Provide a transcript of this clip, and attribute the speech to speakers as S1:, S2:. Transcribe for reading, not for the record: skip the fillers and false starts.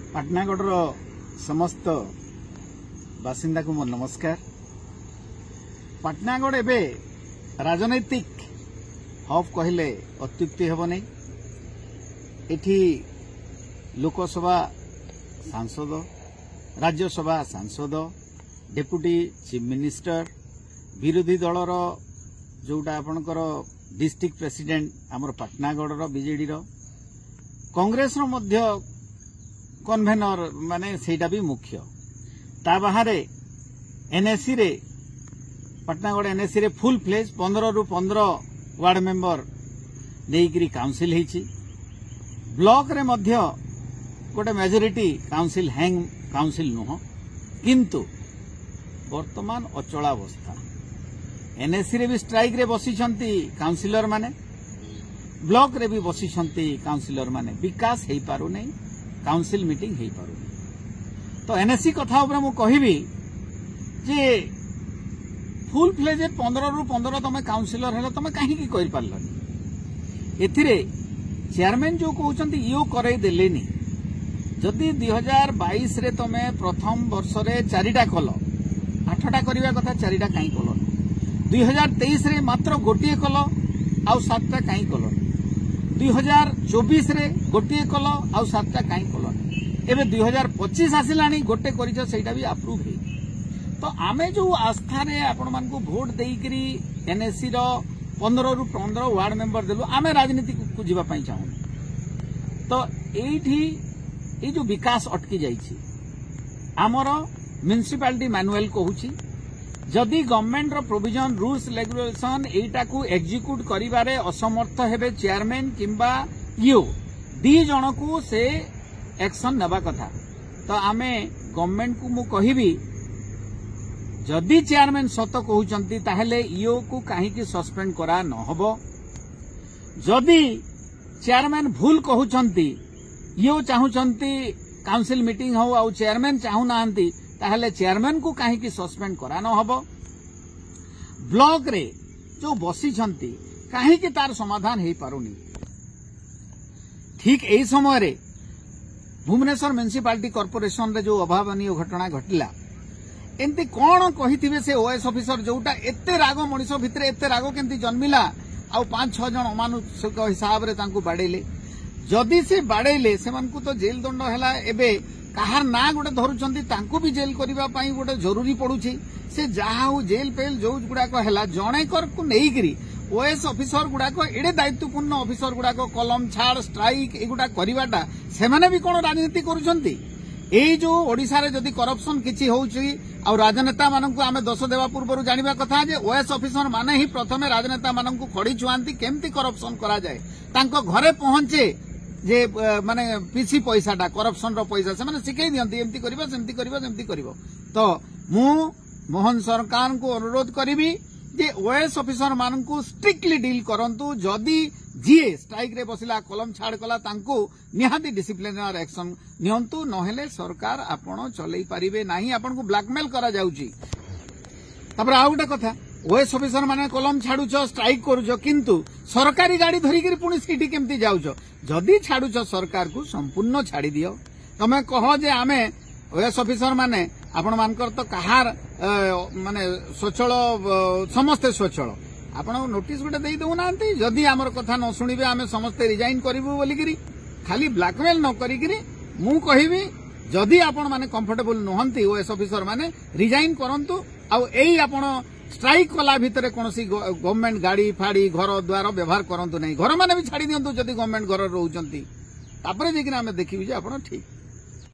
S1: पाटनागढ़ समस्त बासिंदा को मोर नमस्कार। पाटनागढ़ एबे राजनैतिक हब कहले अत्युक्ति हेब नहीं। एठी लोकसभा सांसद, राज्यसभा सांसद, डेप्यूटी चीफ मिनिस्टर, विरोधी दलर जोटा आपणकर डिस्ट्रिक्ट प्रेसिडेंट आमर पाटनागढ़ बीजेडी कांग्रेस मध्य कन्वेनर माने सेटा भी मुख्य ता बाहर एनएससी रे पाटनागढ़ एनएससी रे फुल फ्लेज 15 रु 15 वार्ड मेंबर देइकरी काउंसिल हेछि। ब्लॉक रे मध्य गोटे मेजोरिटी काउंसिल हैंग काउंसिल नुह किंतु वर्तमान अचलावस्था एनएससी रे भी स्ट्राइक रे बसिछंती काउंसिलर माने, ब्लॉक रे भी बसिछंती काउंसिलर माने, विकास हेई पारु नै, काउंसिल मीटिंग हेई पारु नै। तो एनएससी कथा ऊपर मु कहिबी जे फुल फ्लेज 15 रु 15 तमे काउंसिलर हेला तमे काहे की करि पारलनी। एथिरे चेयरमैन जो कहउचंती इयो करै देलेनी। जदि 2022 रे तमे प्रथम वर्ष रे 4टा कल 8टा करिवा कथा 4टा काई कल 2023 रे मात्र गोटिए कल आउ 7टा काई कल 2024 रे गोटिए कल आउ 7टा काई कल एबे 2025 आसिलानी गोटे करिछ सेटा भी अप्रूव हे। तो आमे जो आस्था रे आपण मान को वोट देइकरी एनएससी रो 15 रु 15 वार्ड मेंबर देलु आमे राजनीति को जीवा पई चाहू। तो एठी ए जो विकास अटकी जाइछि आमर म्युनिसिपालिटी मैनुअल कहूछि जदि गवर्नमेंट रो प्रोविजन रूल्स रेगुलेशन एटा को एग्जीक्यूट करिबारे असमर्थ हेबे चेयरमैन किंबा ईओ दी जण को से एक्शन नेबा कथा। तो आमे गवर्नमेंट को मु कहिबी जदि चेयरमैन सत कहउचंती ताहेले ईओ को काहे की सस्पेंड करा न हबो। जदि चेयरमैन भूल कहउचंती ईओ चाहुचंती काउंसिल मीटिंग हो आउ चेयरमैन चाहू नांती ताहले चेयरमैन को काहे की सस्पेंड करा न हबो। ब्लॉक रे जो बसी छंती काहे की तार समाधान हेई पारुनी। ठीक एई समय रे भुवनेश्वर म्युनिसिपालिटी कॉर्पोरेशन रे जो अभावनीय घटना घटिला एंती कोन कहिथिबे से ओएस ऑफिसर जोटा एते राग मनिष भितरे एते राग केंती जन्मिला आउ 5-6 जन अमानुषिक हिसाब रे तांको बाडेले। जदि से बाडेले सेमानकु तो जेल दंड हैला एबे कहार ना गोटे धरुचंती तांको भी जेल करिबा पई गोटे जरूरी पडुछि। से जहा हो जेल पेल जो गुडा को हैला जणे कर को नेइकरी ओएस ऑफिसर गुडा को एडे दायित्वपूर्ण ऑफिसर गुडा को कलम छाड़ स्ट्राइक एगुडा करिवाटा सेमाने भी कोन राजनीति करूचंती। एई जो ओडिसा रे जदि करप्शन किछि होउछि आ राजनेता माननकु आमे दोष देवा पूर्वरु जानिबा कथा जे ओएस ऑफिसर माने ही प्रथमे राजनेता माननकु खड़ी छुआंती केमती करप्शन करा जाय तांको घरे पहुंचे जे माने पीसी पैसाटा करप्शन रो पैसा से माने सिखै दियंती एमती करबा सेमती करबा सेमती करबो। तो मु मोहन सरकार को अनुरोध करिबी जे ओएस ऑफिसर माननकु स्ट्रिक्टली डील करंतु। जदि जीए स्ट्राइक रे बसिला कलम छाड़ कला तांको निहाती डिसिप्लिनरी एक्शन नियंतु नहेले सरकार आपण चलै परिबे नाही। आपण को ब्लैकमेल करा जाउची। तपर आ गोटे कथा ओएस ऑफिसर माने कलम छाड़ुछ स्ट्राइक करूछ किंतु सरकारी गाड़ी धरिकरी पुणी सीटी केमती जाउछ। जदि छाड़ुछ सरकार को संपूर्ण छाड़ी दियो। तमे कह जे आमे ओएस ऑफिसर माने आपण मानकर तो कहार माने स्वच्छल समस्ते स्वच्छल आपण नोटिस गोटे देई दउ नांती। जदि हमर कथा न सुनिबे आमे समस्ते रिजाइन करिवु बोलिकरी खाली ब्लैकमेल न करिकरी मु कहिबी जदि आपण माने कंफर्टेबल नहंती ओएस ऑफिसर माने रिजाइन करंतु। आ एई आपण स्ट्राइक कला भितरे कोनसी गवर्नमेंट गाड़ी फाड़ी घर द्वार व्यवहार करंतु नहीं। घर माने भी छाड़ी दियंतु जदि गवर्नमेंट घर रहउचंती तापरे जेकिना हमें देखिबी जे आपण ठीक।